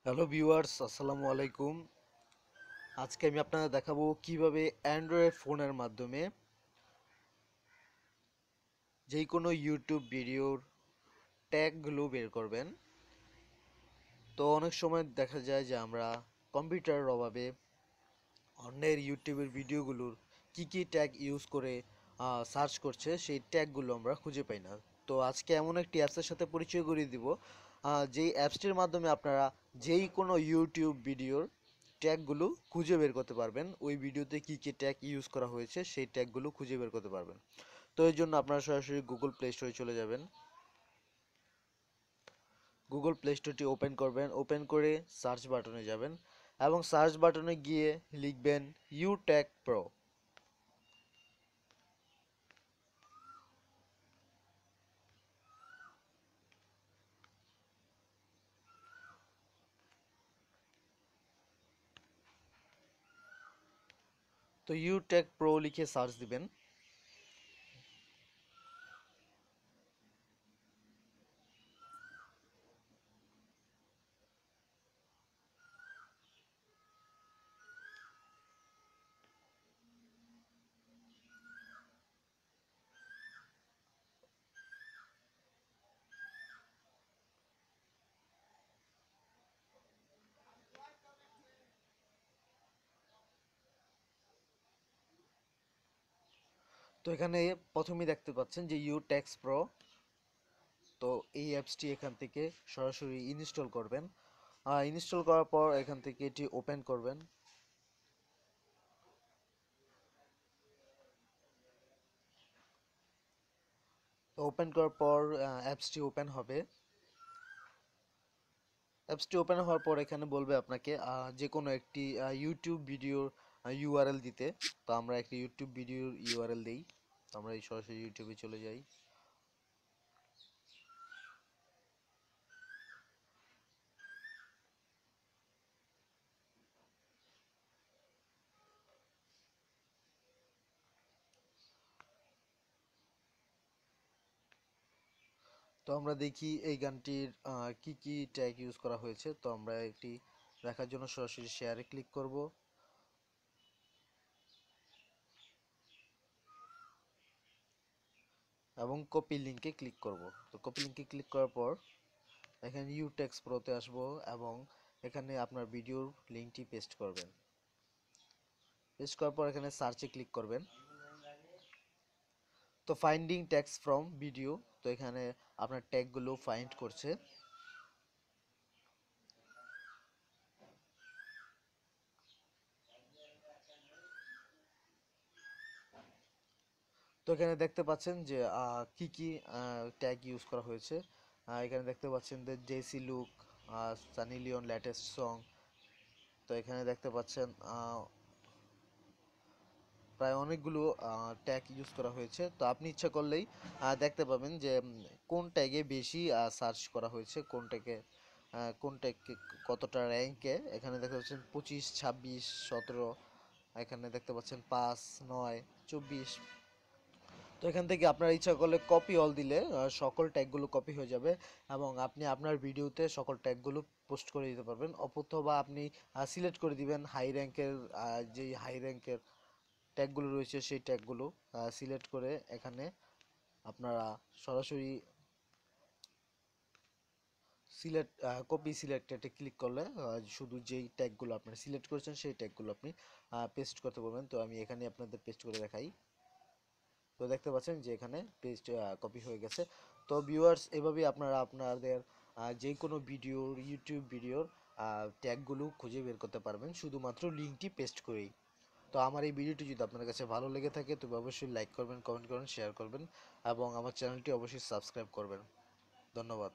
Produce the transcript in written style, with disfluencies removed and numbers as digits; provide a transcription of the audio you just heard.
Hello viewers, আসসালামু আলাইকুম। আজকে আমি আপনাদের দেখাবো কিভাবে অ্যান্ড্রয়েড ফোনের মাধ্যমে যে কোনো ইউটিউব ভিডিওর ট্যাগগুলো বের করবেন। তো অনেক সময় দেখা যায় যে আমরা কম্পিউটারের অভাবে অন্যের ইউটিউবের ভিডিওগুলোর কি ট্যাগ ইউজ করে সার্চ করছে সেই ট্যাগগুলো আমরা খুঁজে পাই না। তো আজকে এমন একটি অ্যাপসের সাথে পরিচয় করিয়ে দিব যেই অ্যাপসটির মাধ্যমে আপনারা যেই কোনো ইউটিউব ভিডিওর ট্যাগগুলো খুঁজে বের করতে পারবেন। ওই ভিডিওতে কি ট্যাগ ইউজ করা হয়েছে সেই ট্যাগগুলো খুঁজে বের করতে পারবেন। তো এর জন্য আপনারা সরাসরি গুগল প্লে স্টোরে চলে যাবেন। গুগল প্লে স্টোরটি ওপেন করবেন, ওপেন করে সার্চ বাটনে যাবেন এবং সার্চ বাটনে গিয়ে লিখবেন ইউ ট্যাগ প্রো। তো ইউটেক প্রো লিখে সার্চ দিবেন। তো এখানে প্রথমেই দেখতে পাচ্ছেন যে ইউটেক্স প্রো। তো এই অ্যাপসটি এখান থেকে সরাসরি ইনস্টল করবেন। ইনস্টল করার পর এখান থেকে এটি ওপেন করবেন। তো ওপেন করার পর অ্যাপসটি ওপেন হবে। অ্যাপসটি ওপেন হওয়ার পর এখানে বলবে আপনাকে যে কোনো একটি ইউটিউব ভিডিওর ইউআরএল দিতে। তো আমরা একটি ইউটিউব ভিডিওর ইউআরএল দিই। তো আমরা এই সরাসরি ইউটিউবে চলে যাই। তো আমরা দেখি এই গানটির কি ট্যাগ ইউজ করা হয়েছে। তো আমরা এটি দেখার জন্য সরাসরি শেয়ারে ক্লিক করব এবং কপি লিঙ্কে ক্লিক করব। তো কপি লিঙ্কে ক্লিক করার পর এখানে ইউটেক্স প্রোতে আসব এবং এখানে আপনার ভিডিওর লিঙ্কটি পেস্ট করবেন। পেস্ট করার পর এখানে সার্চে ক্লিক করবেন। তো ফাইন্ডিং ট্যাগস ফ্রম ভিডিও, তো এখানে আপনার ট্যাগগুলো ফাইন্ড করছে। তো এখানে দেখতে পাচ্ছেন যে কি ট্যাগ ইউজ করা হয়েছে। এখানে দেখতে পাচ্ছেন যে জেসি লুক, সানি লিওন লেটেস্ট সং। তো এখানে দেখতে পাচ্ছেন প্রায় অনেকগুলো ট্যাগ ইউজ করা হয়েছে। তো আপনি ইচ্ছা করলেই দেখতে পাবেন যে কোন ট্যাগে বেশি সার্চ করা হয়েছে, কোন ট্যাগে কতটা র্যাঙ্কে। এখানে দেখতে পাচ্ছেন 25, 26, 17। এখানে দেখতে পাচ্ছেন 5, 9, 24। তো এখান থেকে আপনার ইচ্ছা করলে কপি অল দিলে সকল ট্যাগগুলো কপি হয়ে যাবে এবং আপনি আপনার ভিডিওতে সকল ট্যাগগুলো পোস্ট করে দিতে পারবেন। অথবা আপনি সিলেক্ট করে দিবেন হাই র্যাঙ্কের, যেই হাই র্যাঙ্কের ট্যাগগুলো রয়েছে সেই ট্যাগগুলো সিলেক্ট করে এখানে আপনারা সরাসরি সিলেক্ট কপি সিলেক্টেডে ক্লিক করলে শুধু যেই ট্যাগগুলো আপনি সিলেক্ট করেছেন সেই ট্যাগগুলো আপনি পেস্ট করতে পারবেন। তো আমি এখানে আপনাদের পেস্ট করে দেখাই। তো দেখতে পাচ্ছেন যে এখানে পেস্ট কপি হয়ে গেছে। তো ভিউয়ার্স, এভাবেই আপনারা আপনাদের যে কোনো ভিডিওর ইউটিউব ভিডিওর ট্যাগগুলো খুঁজে বের করতে পারবেন শুধুমাত্র লিঙ্কটি পেস্ট করেই। তো আমার এই ভিডিওটি যদি আপনার কাছে ভালো লেগে থাকে তবে অবশ্যই লাইক করবেন, কমেন্ট করবেন, শেয়ার করবেন এবং আমার চ্যানেলটি অবশ্যই সাবস্ক্রাইব করবেন। ধন্যবাদ।